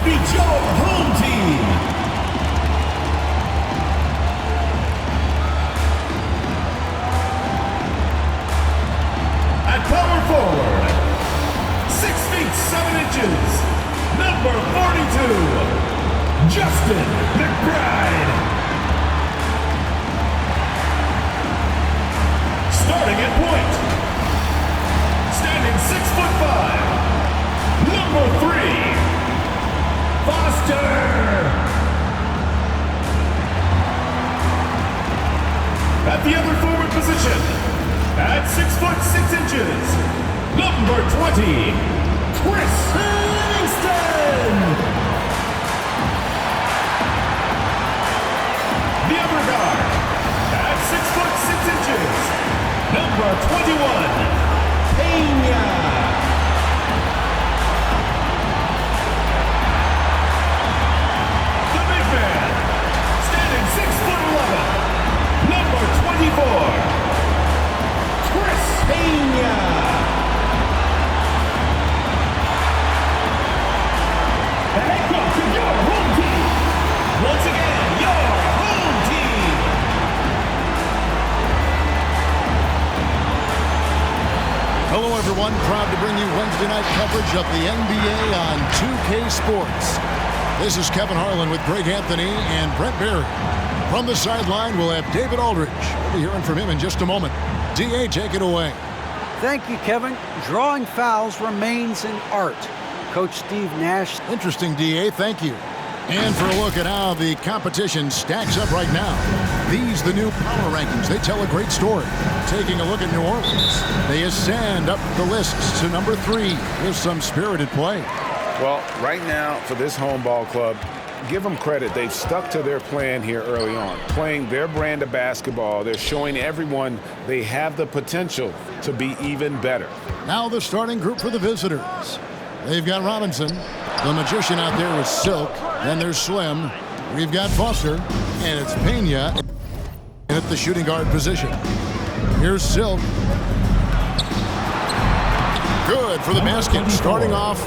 beat your home team. At power forward, 6 feet 7 inches, number 42, Justin McBride. Starting at point, standing 6'5", number 3, Foster. At the other forward position, at 6 foot 6 inches, number 20, Chris Livingston. The other guard, at 6 foot 6 inches, number 21, Pena. The big man, standing 6'11", number 24, Chris Pena. The head coach of your home team. Once again, your home team. Hello, everyone. Proud to bring you Wednesday night coverage of the NBA on 2K Sports. This is Kevin Harlan with Greg Anthony and Brent Barry. From the sideline, we'll have David Aldridge. We'll be hearing from him in just a moment. D.A., take it away. Thank you, Kevin. Drawing fouls remains an art. Coach Steve Nash. Interesting, D.A., thank you. And for a look at how the competition stacks up right now. These, the new power rankings. They tell a great story. Taking a look at New Orleans. They ascend up the lists to number 3 with some spirited play. Well, right now, for this home ball club, give them credit. They've stuck to their plan here early on, playing their brand of basketball. They're showing everyone they have the potential to be even better. Now the starting group for the visitors. They've got Robinson. The magician out there is Silk. Then there's Slim. We've got Foster. And it's Pena at the shooting guard position. Here's Silk. Good for the basket. Starting off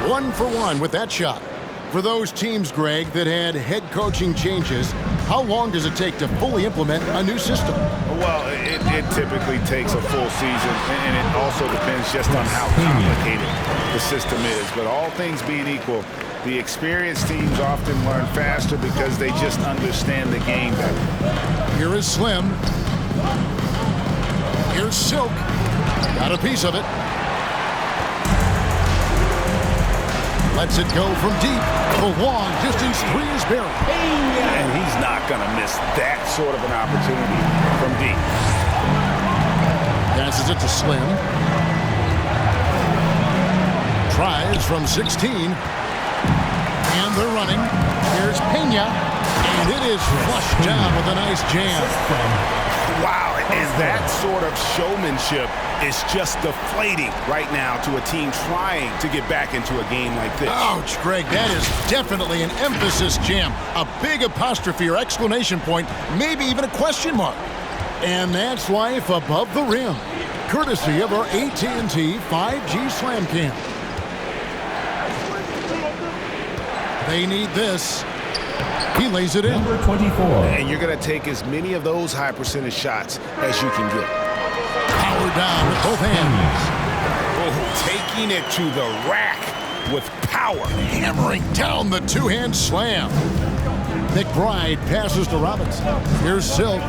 1 for 1 with that shot. For those teams, Greg, that had head coaching changes, how long does it take to fully implement a new system? Well, it typically takes a full season, and it also depends just on how complicated the system is. But all things being equal, the experienced teams often learn faster because they just understand the game better. Here is Slim. Here's Silk. Got a piece of it. Lets it go from deep. The long distance 3 is buried. And he's not going to miss that sort of an opportunity from deep. Passes it to Slim. Tries from 16. And they're running. Here's Pena. And it is flushed down with a nice jam. Wow, and that sort of showmanship is just deflating right now to a team trying to get back into a game like this. Ouch, Greg, that is definitely an emphasis jam. A big apostrophe or exclamation point, maybe even a question mark. And that's life above the rim, courtesy of our AT&T 5G Slam Cam. They need this. He lays it in. Number 24. And you're going to take as many of those high percentage shots as you can get. Power down with both hands. Oh, taking it to the rack with power. Hammering down the two-hand slam. McBride passes to Robinson. Here's Silk.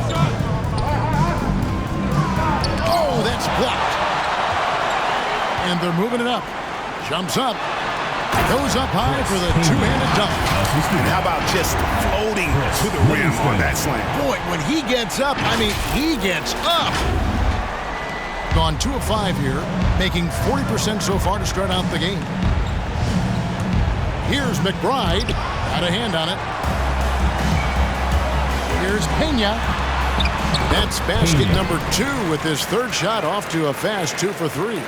Oh, that's blocked. And they're moving it up. Jumps up. Goes up high for the two-handed dunk. And how about just floating to the rim on that slam? Boy, when he gets up, I mean, he gets up. Gone 2 of 5 here, making 40% so far to start out the game. Here's McBride. Got a hand on it. Here's Pena. That's basket number 2 with his third shot off to a fast 2 for 3.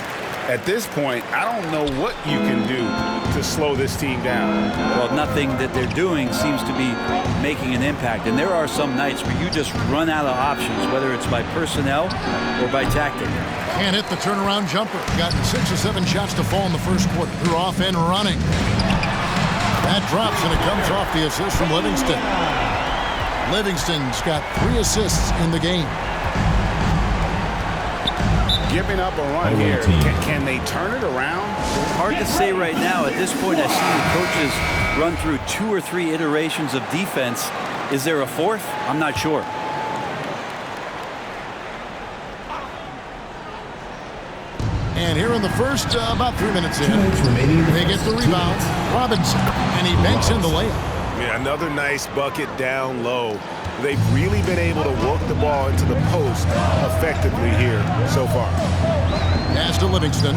At this point, I don't know what you can do to slow this team down. Well, nothing that they're doing seems to be making an impact. And there are some nights where you just run out of options, whether it's by personnel or by tactic. Can't hit the turnaround jumper. Gotten 6 or 7 shots to fall in the first quarter. They're off and running. That drops, and it comes off the assist from Livingston. Livingston's got 3 assists in the game. Giving up a run here. Can they turn it around? Hard to say right now. At this point, I've seen the coaches run through 2 or 3 iterations of defense. Is there a 4th? I'm not sure. And here in the first, about 3 minutes in, they get the rebound. Robinson, and he banks in the layup. Yeah, another nice bucket down low. They've really been able to work the ball into the post effectively here so far. Pass to Livingston.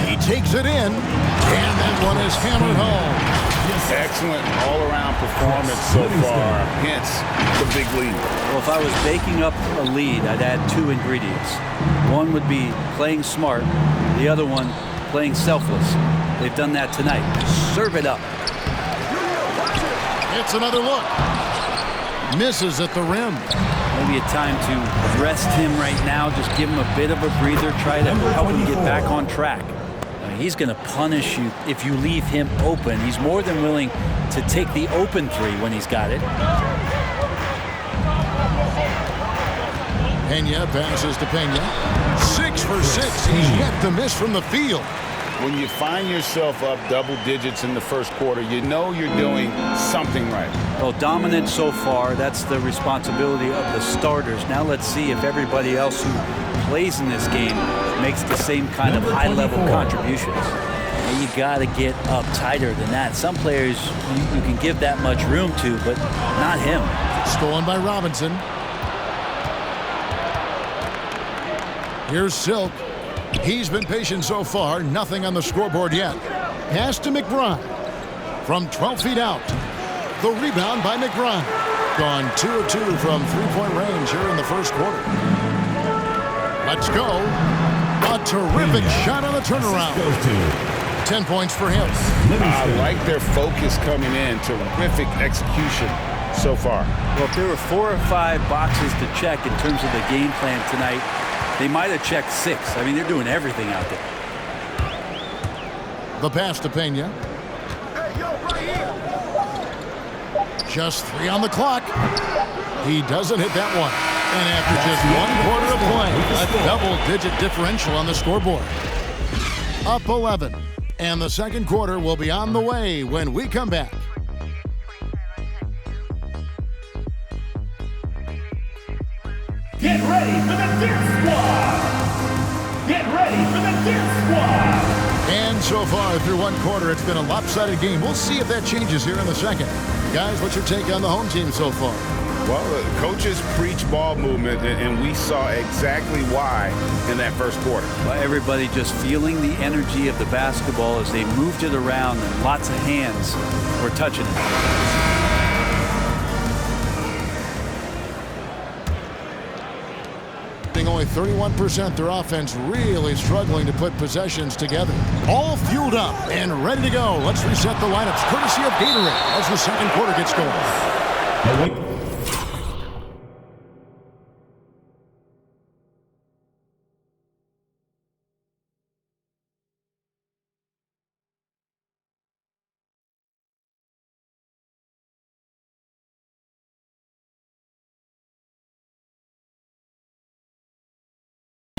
He takes it in, and that one is hammered home. Excellent all-around performance so far. Hence the big lead. Well, if I was baking up a lead, I'd add 2 ingredients. One would be playing smart. The other one, playing selfless. They've done that tonight. Serve it up. It's another look. Misses at the rim. Maybe a time to rest him right now. Just give him a bit of a breather. Try to help him get back on track. He's going to punish you if you leave him open. He's more than willing to take the open 3 when he's got it. Pena passes to Pena. 6 for 6. He's yet to miss from the field. When you find yourself up double digits in the first quarter, you know you're doing something right. Well, dominant so far. That's the responsibility of the starters. Now let's see if everybody else who plays in this game makes the same kind of high-level contributions. And you got to get up tighter than that. Some players you can give that much room to, but not him. Stolen by Robinson. Here's Silk. He's been patient so far. Nothing on the scoreboard yet. Pass to McBride. From 12 feet out. The rebound by McBride. Gone 2 of 2 from 3-point range here in the first quarter. Let's go. A terrific shot on the turnaround. 10 points for him. I like their focus coming in. Terrific execution so far. Well, if there were 4 or 5 boxes to check in terms of the game plan tonight, they might have checked 6. I mean, they're doing everything out there. The pass to Pena. Just 3 on the clock. He doesn't hit that one. And after just 1 quarter of play, a double-digit differential on the scoreboard. Up 11. And the second quarter will be on the way when we come back. Get ready for the Dance Squad! Get ready for the Dance Squad! And so far through 1 quarter, it's been a lopsided game. We'll see if that changes here in the second. Guys, what's your take on the home team so far? Well, the coaches preach ball movement, and we saw exactly why in that first quarter. Well, everybody just feeling the energy of the basketball as they moved it around, and lots of hands were touching it. Only 31%, their offense really struggling to put possessions together. All fueled up and ready to go. Let's reset the lineups courtesy of Gatorade as the second quarter gets going.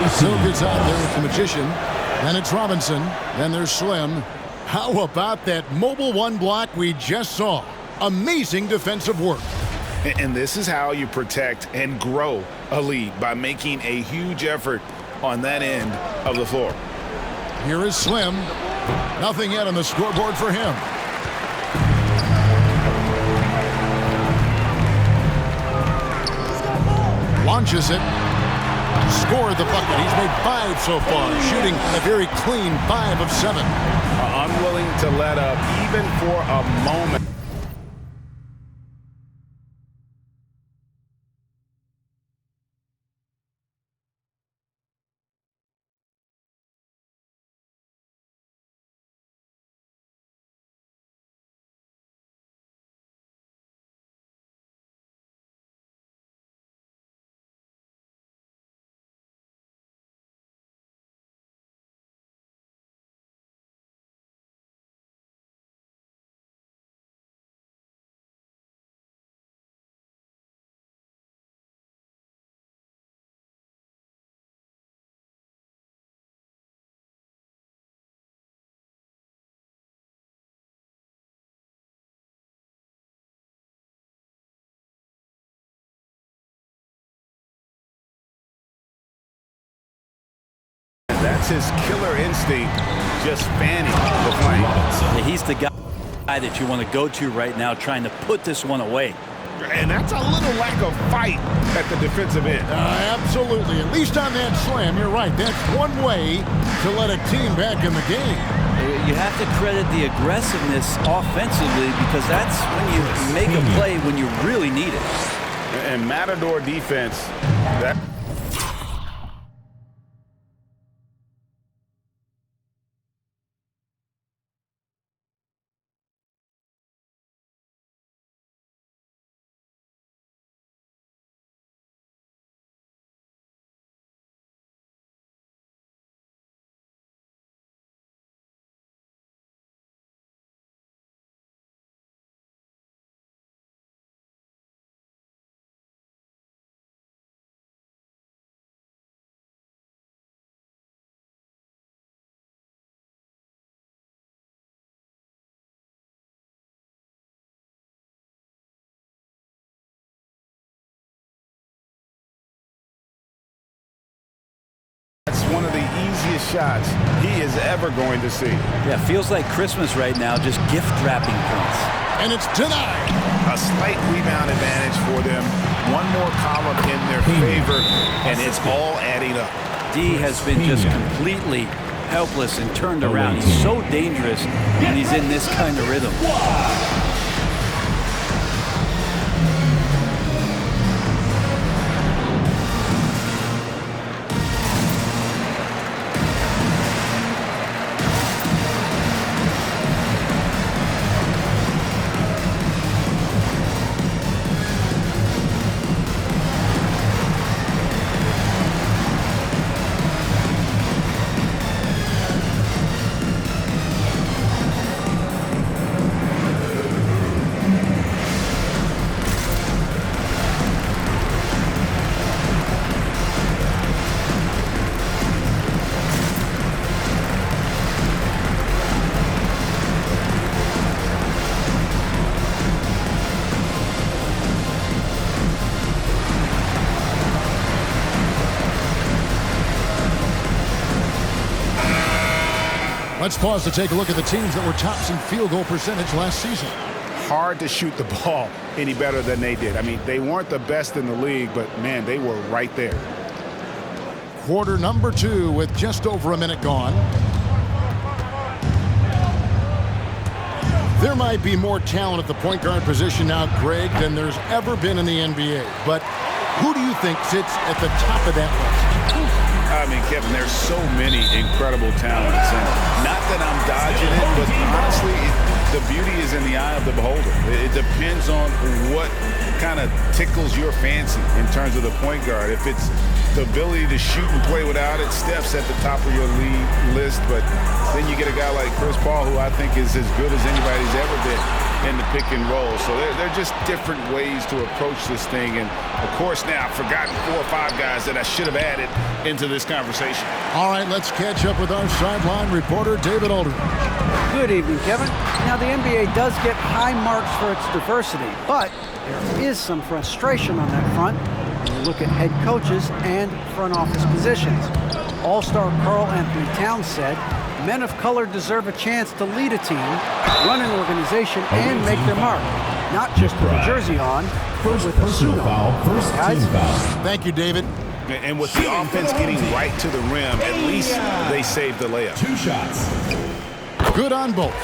Silk is out there with the Magician. Then it's Robinson. Then there's Slim. How about that mobile 1 block we just saw? Amazing defensive work. And this is how you protect and grow a lead, by making a huge effort on that end of the floor. Here is Slim. Nothing yet on the scoreboard for him. Launches it. Scored the bucket. He's made 5 so far, shooting a very clean 5 of 7. Unwilling to let up even for a moment. And that's his killer instinct, just fanning the flame. Yeah, he's the guy that you want to go to right now trying to put this one away. And that's a little lack of fight at the defensive end. Absolutely. At least on that slam, you're right. That's one way to let a team back in the game. You have to credit the aggressiveness offensively because that's when you make a play when you really need it. And Matador defense, that... one of the easiest shots he is ever going to see. Yeah, feels like Christmas right now, just gift wrapping points. And it's denied. A slight rebound advantage for them. One more column in their favor, and it's all adding up. D has been just completely helpless and turned around. He's so dangerous when he's in this kind of rhythm. Let's pause to take a look at the teams that were tops in field goal percentage last season. Hard to shoot the ball any better than they did. I mean, they weren't the best in the league, but, man, they were right there. Quarter number 2 with just over a minute gone. There might be more talent at the point guard position now, Greg, than there's ever been in the NBA. But who do you think sits at the top of that list? I mean, Kevin, there's so many incredible talents. And not that I'm dodging it, but honestly, the beauty is in the eye of the beholder. It depends on what kind of tickles your fancy in terms of the point guard. If it's the ability to shoot and play without it, Steph's at the top of your league list. But then you get a guy like Chris Paul, who I think is as good as anybody's ever been in the pick and roll. So they're just different ways to approach this thing. And, of course, now I've forgotten 4 or 5 guys that I should have added into this conversation. All right, let's catch up with our sideline reporter, David Aldridge. Good evening, Kevin. Now, the NBA does get high marks for its diversity, but there is some frustration on that front when you look at head coaches and front office positions. All-star Karl Anthony Towns said, men of color deserve a chance to lead a team, run an organization, and make their mark. Not just with a jersey on, but with a suit on. Guys? Thank you, David. And with the offense getting right to the rim, at least they saved the layup. 2 shots. Good on both.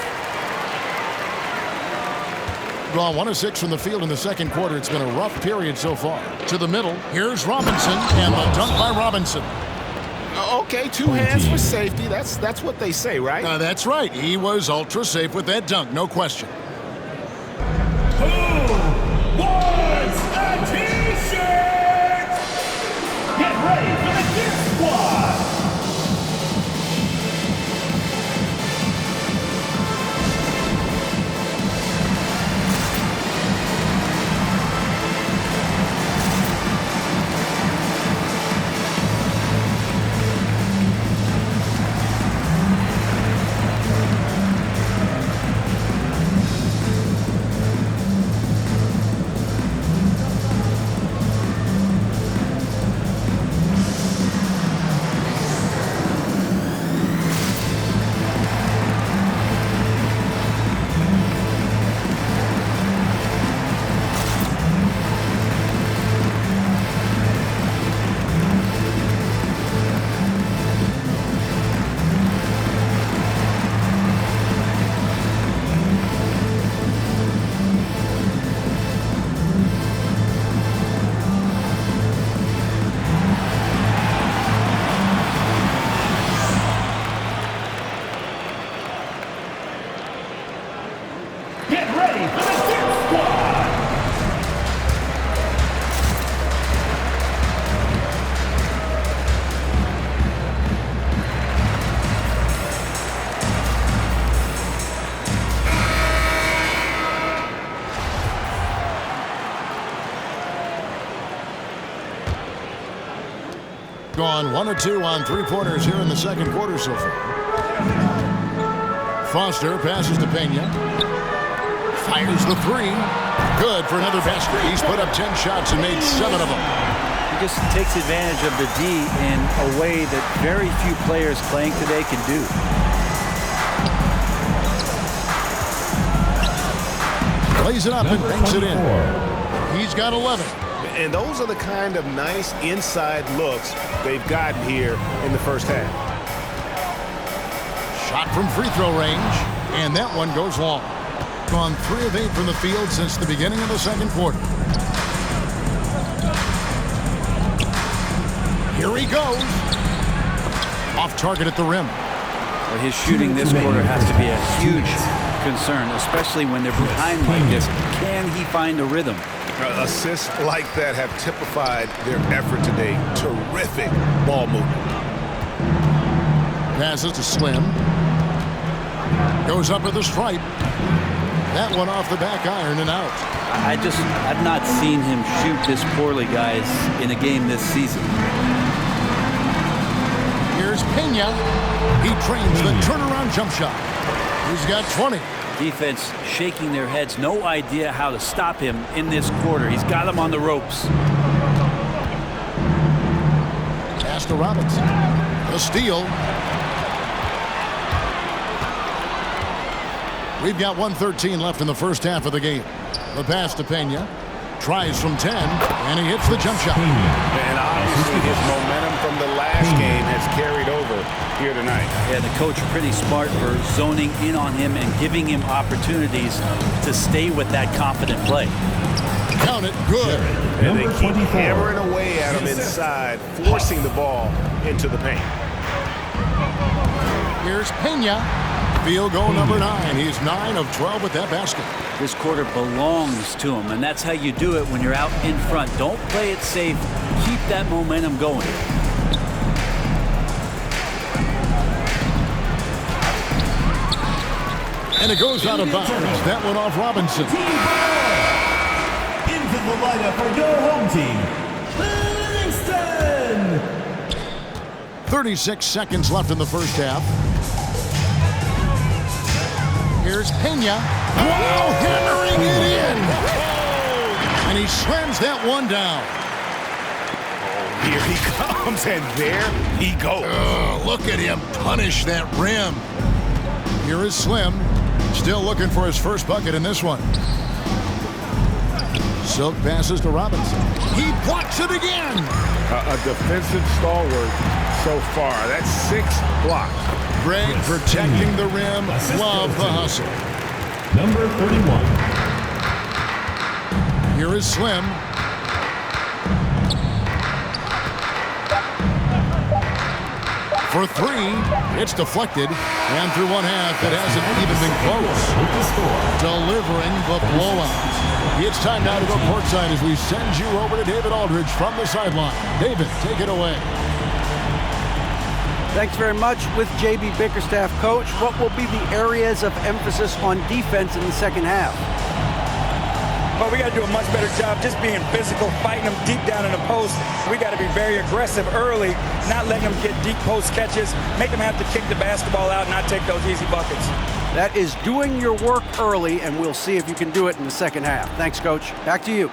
Well, 1 of 6 from the field in the second quarter. It's been a rough period so far. To the middle, here's Robinson, and the dunk by Robinson. Okay, 2 hands for safety. That's what they say, right? That's right. He was ultra safe with that dunk, no question. Who wants a T-shirt? Get ready for the Gear Squad. Get ready for the Deer Squad. Gone 1 of 2 on three-pointers here in the second quarter so far. Foster passes to Pena. Fires the three. Good for another basket. He's put up 10 shots and made 7 of them. He just takes advantage of the D in a way that very few players playing today can do. Plays it up and banks it in. He's got 11. And those are the kind of nice inside looks they've gotten here in the first half. Shot from free throw range, and that one goes long. Gone 3 of 8 from the field since the beginning of the second quarter. Here he goes. Off target at the rim. Well, his shooting this quarter has to be a huge concern, especially when they're behind like this. Can he find a rhythm? Assists like that have typified their effort today. Terrific ball movement. Passes to Slim. Goes up with the stripe. That one off the back iron and out. I've not seen him shoot this poorly, guys, in a game this season. Here's Pena. He trains the turnaround jump shot. He's got 20. Defense shaking their heads. No idea how to stop him in this quarter. He's got him on the ropes. Pass to Robinson. The steal. We've got 1:13 left in the first half of the game. The pass to Pena. Tries from 10, and he hits the jump shot. And obviously his momentum from the last game has carried over here tonight. Yeah, the coach pretty smart for zoning in on him and giving him opportunities to stay with that confident play. Count it, good. And they keep hammering away at him inside, forcing the ball into the paint. Here's Pena. Field goal number 9. He's 9 of 12 with that basket. This quarter belongs to him, and that's how you do it when you're out in front. Don't play it safe. Keep that momentum going. And it goes out of bounds. That one off Robinson. Into the lineup for your home team, Livingston. 36 seconds left in the first half. Here's Pena. Wow, hammering it in. And he slams that one down. Here he comes, and there he goes. Look at him punish that rim. Here is Slim. Still looking for his first bucket in this one. Silk passes to Robinson. He blocks it again. A defensive stalwart so far. That's 6 blocks. Greg protecting the rim. Love the hustle. Number 31. Here is Slim. For 3, it's deflected. And through one half, it hasn't even been close. Delivering the blowout. It's time now to go courtside as we send you over to David Aldridge from the sideline. David, take it away. Thanks very much. With J.B. Bickerstaff, coach, what will be the areas of emphasis on defense in the second half? Well, we got to do a much better job just being physical, fighting them deep down in the post. We got to be very aggressive early, not letting them get deep post catches, make them have to kick the basketball out and not take those easy buckets. That is doing your work early, and we'll see if you can do it in the second half. Thanks, Coach. Back to you.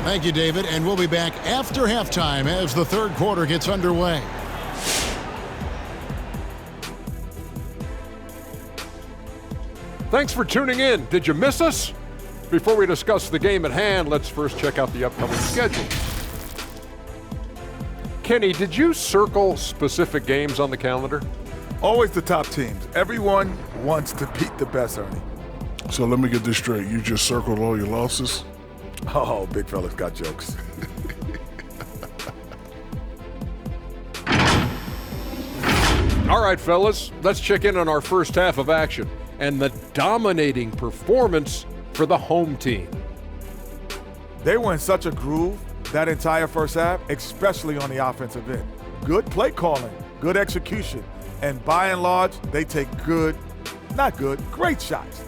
Thank you, David. And we'll be back after halftime as the third quarter gets underway. Thanks for tuning in. Did you miss us? Before we discuss the game at hand, let's first check out the upcoming schedule. Kenny, did you circle specific games on the calendar? Always the top teams. Everyone wants to beat the best, Ernie. So let me get this straight. You just circled all your losses? Oh, big fella's got jokes. All right, fellas, let's check in on our first half of action and the dominating performance for the home team. They were in such a groove that entire first half, especially on the offensive end. Good play calling, good execution, and by and large, they take great shots.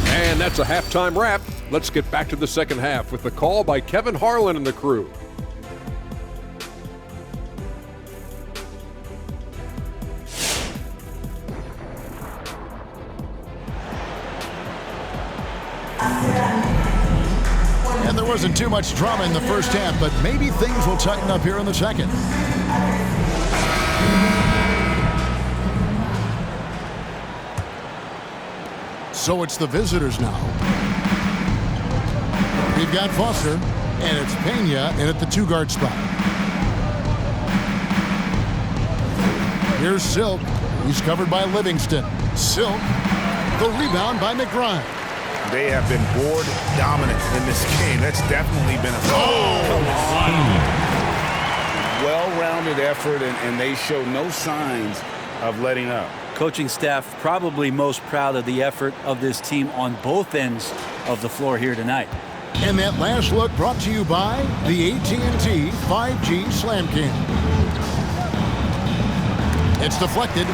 And that's a halftime wrap. Let's get back to the second half with the call by Kevin Harlan and the crew. And there wasn't too much drama in the first half, but maybe things will tighten up here in the second. So it's the visitors now. We've got Foster, and it's Pena in at the 2-guard spot. Here's Silk. He's covered by Livingston. Silk, the rebound by McBride. They have been board dominant in this game. That's definitely been a well-rounded effort, and they show no signs of letting up. Coaching staff probably most proud of the effort of this team on both ends of the floor here tonight. And that last look brought to you by the AT&T 5G Slam Cam. It's deflected.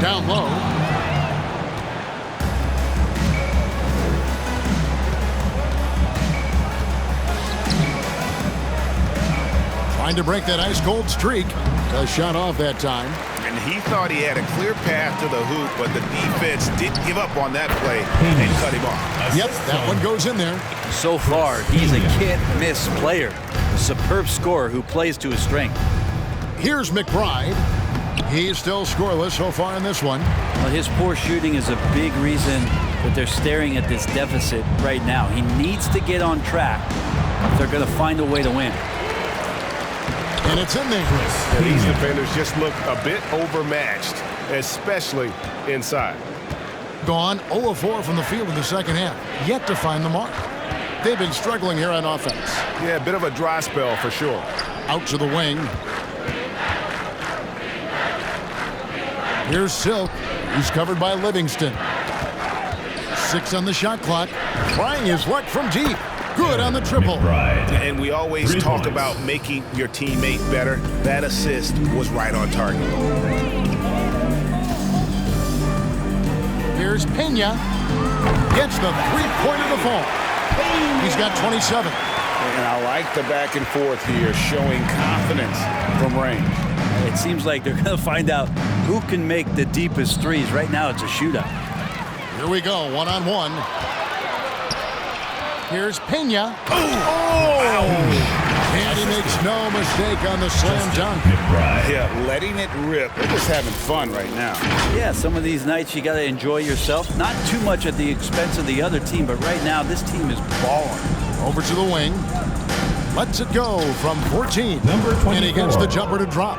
Down low. Trying to break that ice-cold streak. A shot off that time. And he thought he had a clear path to the hoop, but the defense didn't give up on that play and cut him off. Yep, that one goes in there. So far, he's a can't-miss player. A superb scorer who plays to his strength. Here's McBride. He's still scoreless so far in this one. Well, his poor shooting is a big reason that they're staring at this deficit right now. He needs to get on track if they're going to find a way to win. And it's in there. Yeah, these defenders just look a bit overmatched, especially inside. Gone 0 of 4 from the field in the second half. Yet to find the mark. They've been struggling here on offense. Yeah, a bit of a dry spell for sure. Out to the wing. Here's Silk. He's covered by Livingston. 6 on the shot clock. Trying his luck from deep. Good on the triple. And we always talk about making your teammate better. That assist was right on target. Here's Pena. Gets the three-pointer to fall. He's got 27. And I like the back and forth here, showing confidence from range. It seems like they're going to find out who can make the deepest threes. Right now, it's a shootout. Here we go, one-on-one. Here's Pena. And he makes no mistake on the slam dunk. Yeah, letting it rip. They're just having fun right now. Yeah, some of these nights you got to enjoy yourself. Not too much at the expense of the other team, but right now this team is balling. Over to the wing. Lets it go from 14. And he gets the jumper to drop.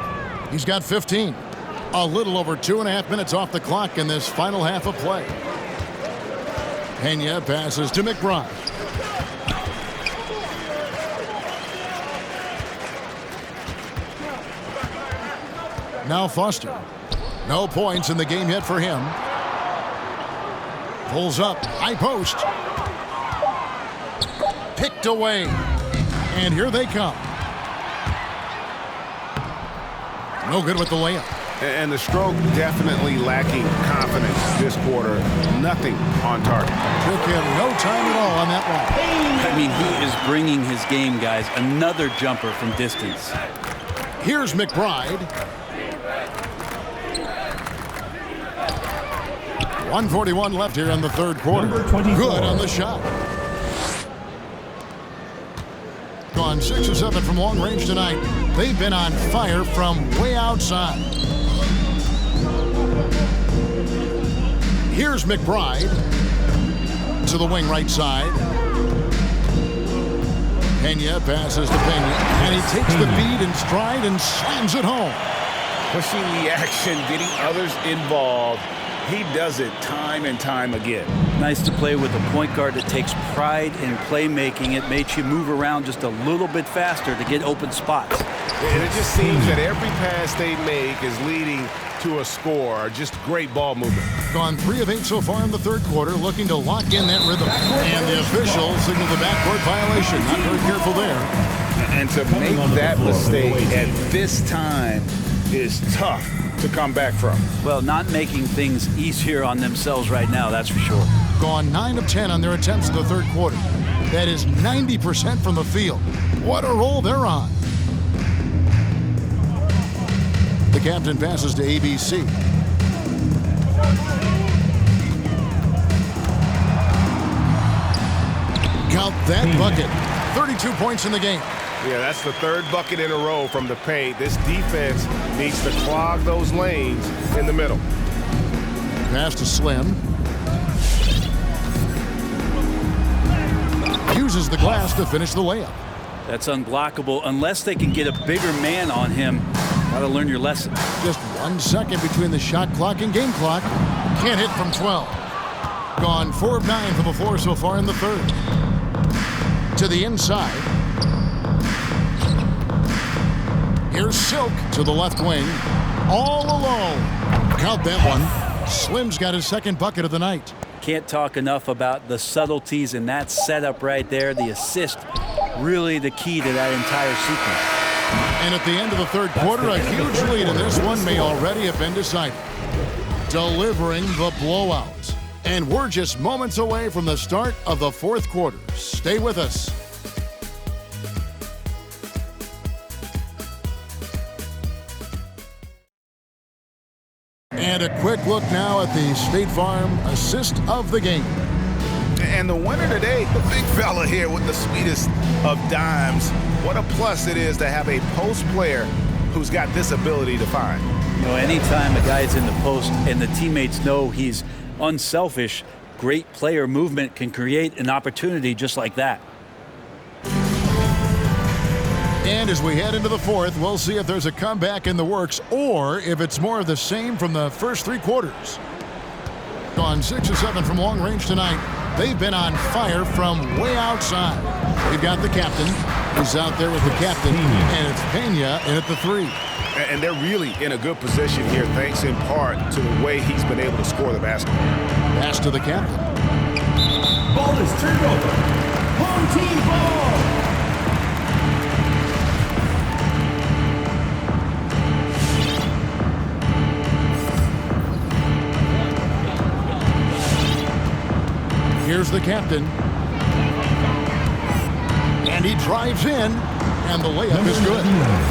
He's got 15. A little over 2.5 minutes off the clock in this final half of play. Pena passes to McBride. Now Foster. No points in the game yet for him. Pulls up. High post. Picked away. And here they come. No good with the layup. And the stroke definitely lacking confidence this quarter. Nothing on target. Took him no time at all on that one. I mean, he is bringing his game, guys. Another jumper from distance. Here's McBride. 1:41 left here in the third quarter. Good on the shot. Gone 6 of 7 from long range tonight. They've been on fire from way outside. Here's McBride to the wing right side. Pena passes to Pena, and he takes the feed in stride and slams it home. Pushing the action, getting others involved, He does it time and time again. Nice to play with a point guard that takes pride in playmaking. It makes you move around just a little bit faster to get open spots. And it just seems that every pass they make is leading to a score. Just great ball movement. Gone 3 of 8 so far in the third quarter, looking to lock in that rhythm. And the official signaled the backcourt violation. Not very careful there. And to make that mistake at this time is tough to come back from. Well, not making things easier on themselves right now, that's for sure. Gone 9 of 10 on their attempts in the third quarter. That is 90% from the field. What a roll they're on. The captain passes to ABC. Count that bucket. 32 points in the game. Yeah, that's the third bucket in a row from the paint. This defense needs to clog those lanes in the middle. Pass to Slim. Uses the glass to finish the layup. That's unblockable unless they can get a bigger man on him. Gotta learn your lesson. Just 1 second between the shot clock and game clock. Can't hit from 12. Gone 4 of 9 from the floor so far in the third. To the inside. Here's Silk to the left wing. All alone. Count that one. Slim's got his second bucket of the night. Can't talk enough about the subtleties in that setup right there. The assist, really the key to that entire sequence. And at the end of the third quarter, a huge lead, and this one may already have been decided. Delivering the blowout. And we're just moments away from the start of the fourth quarter. Stay with us. And a quick look now at the State Farm assist of the game. And the winner today, the big fella here with the sweetest of dimes. What a plus it is to have a post player who's got this ability to find. You know, anytime a guy's in the post and the teammates know he's unselfish, great player movement can create an opportunity just like that. And as we head into the fourth, we'll see if there's a comeback in the works or if it's more of the same from the first 3 quarters. Gone 6 of 7 from long range tonight. They've been on fire from way outside. We've got the captain. He's out there with the captain, and it's Pena in at the 3. And they're really in a good position here, thanks in part to the way he's been able to score the basketball. Pass to the captain. Ball is turned over. Home team ball. Here's the captain. And he drives in, and the layup is good.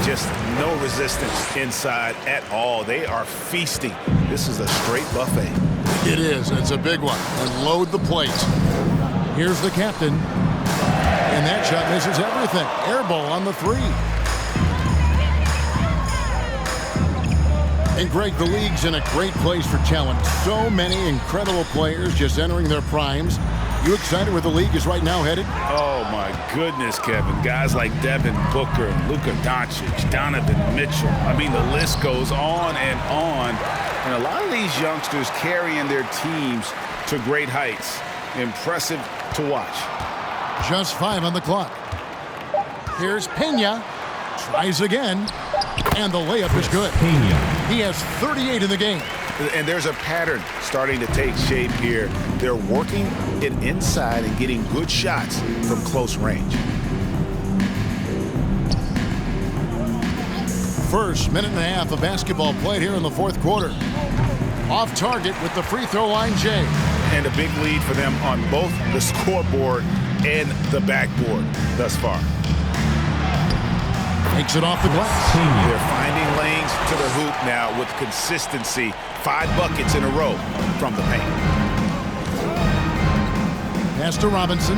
Just no resistance inside at all. They are feasting. This is a straight buffet. It is. It's a big one. And load the plate. Here's the captain. And that shot misses everything. Air ball on the 3. And Greg, the league's in a great place for talent. So many incredible players just entering their primes. You excited where the league is right now headed? Oh, my goodness, Kevin. Guys like Devin Booker, Luka Doncic, Donovan Mitchell. I mean, the list goes on and on. And a lot of these youngsters carrying their teams to great heights. Impressive to watch. Just 5 on the clock. Here's Pena. Tries again. And the layup is good. He has 38 in the game. And there's a pattern starting to take shape here. They're working it inside and getting good shots from close range. First minute and a half of basketball played here in the fourth quarter. Off target with the free throw line, Jay. And a big lead for them on both the scoreboard and the backboard thus far. Takes it off the glass. They're finding lanes to the hoop now with consistency. 5 buckets in a row from the paint. Pass to Robinson.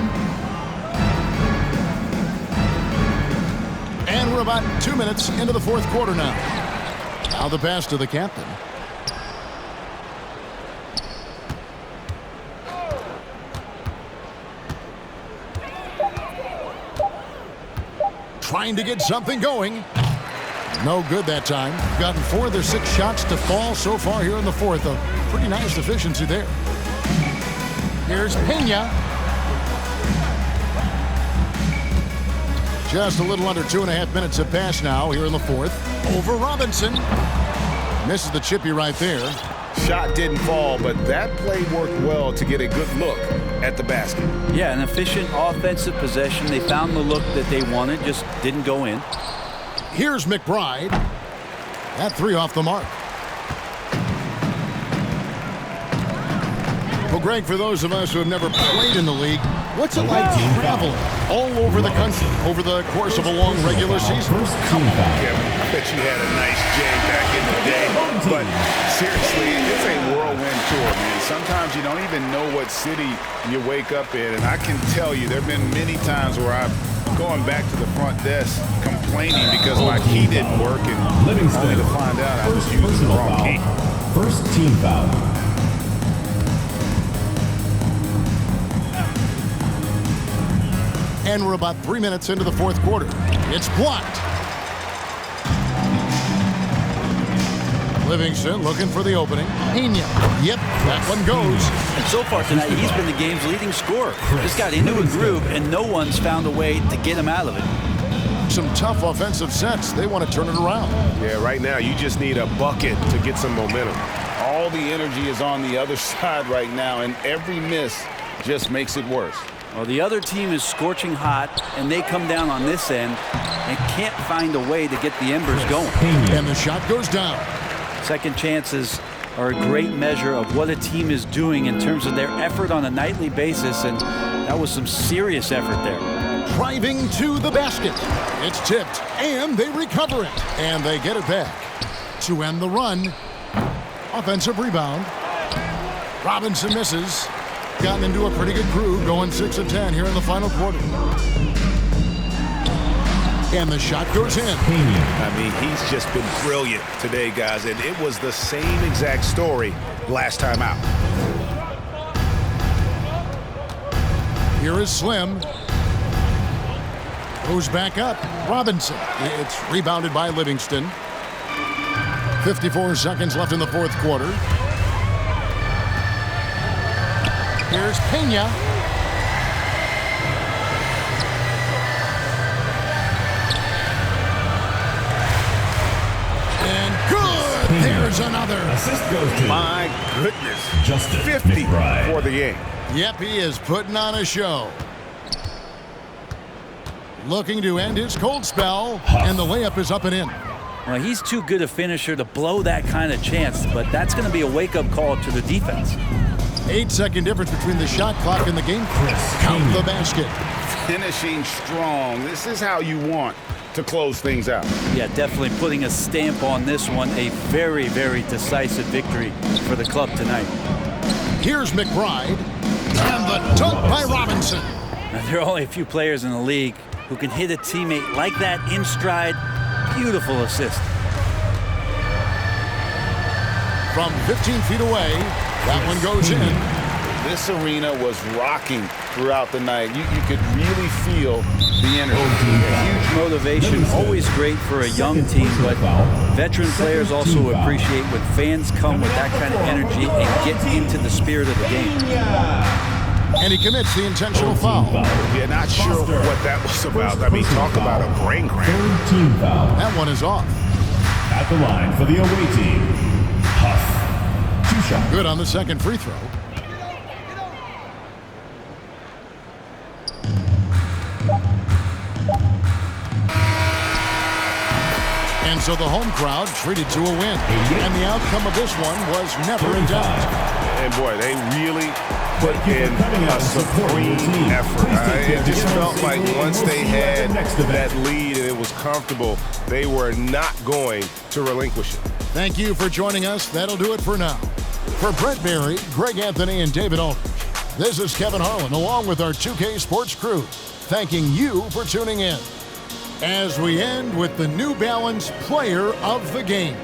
And we're about 2 minutes into the fourth quarter now. Now the pass to the captain. Trying to get something going. No good that time. Gotten 4 of their 6 shots to fall so far here in the fourth. A pretty nice efficiency there. Here's Pena. Just a little under 2.5 minutes have passed now here in the fourth. Over Robinson. Misses the chippy right there. Shot didn't fall, but that play worked well to get a good look at the basket. Yeah, an efficient offensive possession. They found the look that they wanted, just didn't go in. Here's McBride. That 3 off the mark. Well, Greg, for those of us who have never played in the league, what's it like traveling all over the country over the course of a long regular season? Come on, Kevin. I bet you had a nice jam back in the day. But seriously, it's a whirlwind tour, man. Sometimes you don't even know what city you wake up in. And I can tell you there have been many times where I've going back to the front desk complaining because my key didn't work and only to find out I was using the wrong key. First team foul. And we're about 3 minutes into the fourth quarter. It's blocked. Livingston looking for the opening. Pena. Yep, that one goes. And so far tonight, he's been the game's leading scorer. Just got into a groove, and no one's found a way to get him out of it. Some tough offensive sets. They want to turn it around. Yeah, right now you just need a bucket to get some momentum. All the energy is on the other side right now, and every miss just makes it worse. Well, the other team is scorching hot, and they come down on this end and can't find a way to get the embers going. And the shot goes down. Second chances are a great measure of what a team is doing in terms of their effort on a nightly basis, and that was some serious effort there. Driving to the basket. It's tipped, and they recover it. And they get it back to end the run. Offensive rebound. Robinson misses. Gotten into a pretty good groove, going 6 of 10 here in the final quarter. And the shot goes in. I mean, he's just been brilliant today, guys, and it was the same exact story last time out. Here is Slim. Goes back up. Robinson. It's rebounded by Livingston. 54 seconds left in the fourth quarter. Here's Pena. And good. There's another. Assist goes to My goodness. Justin 50 McBride. for the game. Yep, he is putting on a show. Looking to end his cold spell, and the layup is up and in. Well, he's too good a finisher to blow that kind of chance, but that's going to be a wake-up call to the defense. 8-second difference between the shot clock and the game. Count the basket. Finishing strong. This is how you want to close things out. Yeah, definitely putting a stamp on this one. A very, very decisive victory for the club tonight. Here's McBride. And the dunk by Robinson. Now, there are only a few players in the league who can hit a teammate like that in stride. Beautiful assist. From 15 feet away, that one goes in. This arena was rocking throughout the night. You could really feel the energy. Huge motivation, always great for a young team, but veteran players also appreciate when fans come with that kind of energy and get into the spirit of the game. And he commits the intentional foul. Yeah, not sure what that was about. I mean, talk about a brain cramp. Third team foul. That one is off. At the line for the away team, Huff. 2 shots. Good on the second free throw. And so the home crowd treated to a win. And the outcome of this one was never in doubt. And boy, they really put in a supreme effort. It just felt like once they had that lead and it was comfortable, they were not going to relinquish it. Thank you for joining us. That'll do it for now. For Brent Berry, Greg Anthony, and David Aldridge, this is Kevin Harlan along with our 2K Sports crew, thanking you for tuning in. As we end with the New Balance Player of the Game.